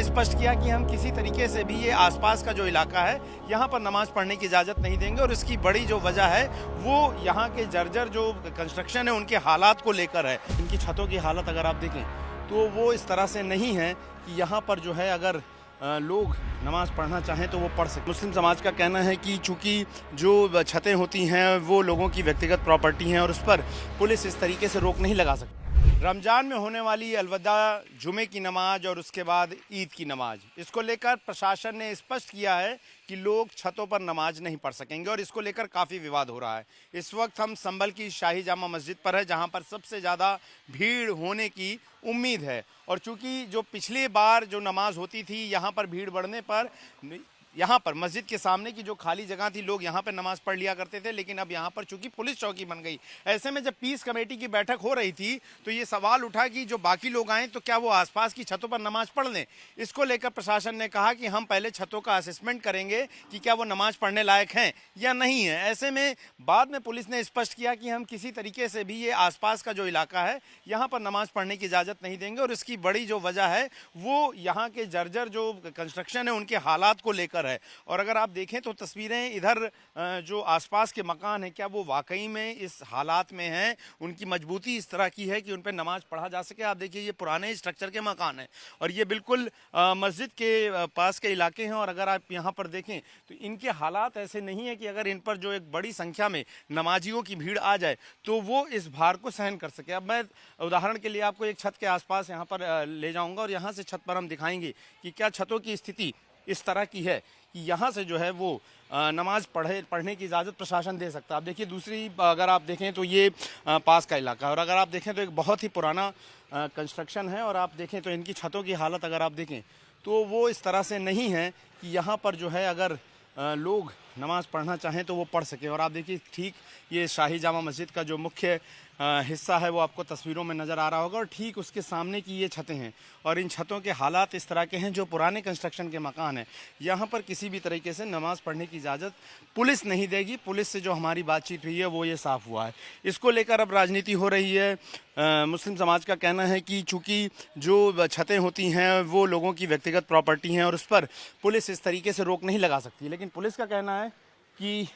ने स्पष्ट किया कि हम किसी तरीके से भी ये आसपास का जो इलाका है यहाँ पर नमाज पढ़ने की इजाज़त नहीं देंगे। और इसकी बड़ी जो वजह है वो यहाँ के जर्जर जो कंस्ट्रक्शन है उनके हालात को लेकर है। इनकी छतों की हालत अगर आप देखें तो वो इस तरह से नहीं है कि यहाँ पर जो है अगर लोग नमाज़ पढ़ना चाहें तो वो पढ़ सकें। मुस्लिम समाज का कहना है कि चूँकि जो छतें होती हैं वो लोगों की व्यक्तिगत प्रॉपर्टी हैं और उस पर पुलिस इस तरीके से रोक नहीं लगा सकती। रमज़ान में होने वाली अलविदा जुमे की नमाज और उसके बाद ईद की नमाज, इसको लेकर प्रशासन ने स्पष्ट किया है कि लोग छतों पर नमाज नहीं पढ़ सकेंगे और इसको लेकर काफ़ी विवाद हो रहा है। इस वक्त हम संभल की शाही जामा मस्जिद पर है जहां पर सबसे ज़्यादा भीड़ होने की उम्मीद है। और चूँकि जो पिछली बार जो नमाज होती थी यहाँ पर भीड़ बढ़ने पर यहाँ पर मस्जिद के सामने की जो खाली जगह थी लोग यहाँ पर नमाज़ पढ़ लिया करते थे, लेकिन अब यहाँ पर चूंकि पुलिस चौकी बन गई, ऐसे में जब पीस कमेटी की बैठक हो रही थी तो ये सवाल उठा कि जो बाकी लोग आए तो क्या वो आसपास की छतों पर नमाज पढ़ लें। इसको लेकर प्रशासन ने कहा कि हम पहले छतों का असेसमेंट करेंगे कि क्या वो नमाज पढ़ने लायक हैं या नहीं है। ऐसे में बाद में पुलिस ने स्पष्ट किया कि हम किसी तरीके से भी ये आसपास का जो इलाका है यहाँ पर नमाज पढ़ने की इजाज़त नहीं देंगे। और इसकी बड़ी जो वजह है वो यहाँ के जर्जर जो कंस्ट्रक्शन है उनके हालात को लेकर है। और अगर आप देखें तो तस्वीरें इधर जो आसपास के मकान हैं क्या वो वाकई में इस हालात में हैं, उनकी मजबूती इस तरह की है कि उन पर नमाज पढ़ा जा सके। आप देखिए ये पुराने स्ट्रक्चर के मकान हैं और ये बिल्कुल मस्जिद के पास के इलाके हैं। और अगर आप यहाँ पर देखें तो इनके हालात ऐसे नहीं है कि अगर इन पर जो एक बड़ी संख्या में नमाजियों की भीड़ आ जाए तो वो इस भार को सहन कर सके। अब मैं उदाहरण के लिए आपको एक छत के आसपास यहाँ पर ले जाऊँगा और यहाँ से छत पर हम दिखाएंगे कि क्या छतों की स्थिति इस तरह की है कि यहाँ से जो है वो नमाज पढ़ने की इजाज़त प्रशासन दे सकता है। आप देखिए दूसरी अगर आप देखें तो ये पास का इलाका है और अगर आप देखें तो एक बहुत ही पुराना कंस्ट्रक्शन है। और आप देखें तो इनकी छतों की हालत अगर आप देखें तो वो इस तरह से नहीं है कि यहाँ पर जो है अगर लोग नमाज़ पढ़ना चाहें तो वो पढ़ सकें। और आप देखिए ठीक ये शाही जामा मस्जिद का जो मुख्य हिस्सा है वो आपको तस्वीरों में नज़र आ रहा होगा और ठीक उसके सामने की ये छतें हैं और इन छतों के हालात इस तरह के हैं जो पुराने कंस्ट्रक्शन के मकान हैं। यहाँ पर किसी भी तरीके से नमाज़ पढ़ने की इजाज़त पुलिस नहीं देगी। पुलिस से जो हमारी बातचीत हुई है वो ये साफ़ हुआ है। इसको लेकर अब राजनीति हो रही है। मुस्लिम समाज का कहना है कि चूँकि जो छतें होती हैं वो लोगों की व्यक्तिगत प्रॉपर्टी हैं और उस पर पुलिस इस तरीके से रोक नहीं लगा सकती। लेकिन पुलिस का कहना है कि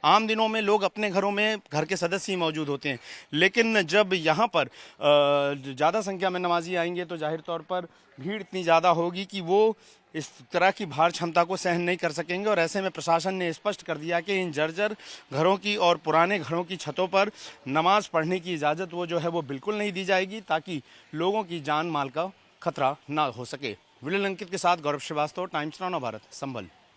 आम दिनों में लोग अपने घरों में घर के सदस्य ही मौजूद होते हैं, लेकिन जब यहाँ पर ज़्यादा संख्या में नमाजी आएंगे तो जाहिर तौर पर भीड़ इतनी ज़्यादा होगी कि वो इस तरह की भार क्षमता को सहन नहीं कर सकेंगे। और ऐसे में प्रशासन ने स्पष्ट कर दिया कि इन जर्जर घरों की और पुराने घरों की छतों पर नमाज पढ़ने की इजाज़त वो जो है वो बिल्कुल नहीं दी जाएगी ताकि लोगों की जान माल का खतरा ना हो सके। विलन अंकित के साथ गौरव श्रीवास्तव, टाइम्स नाउ भारत, संभल।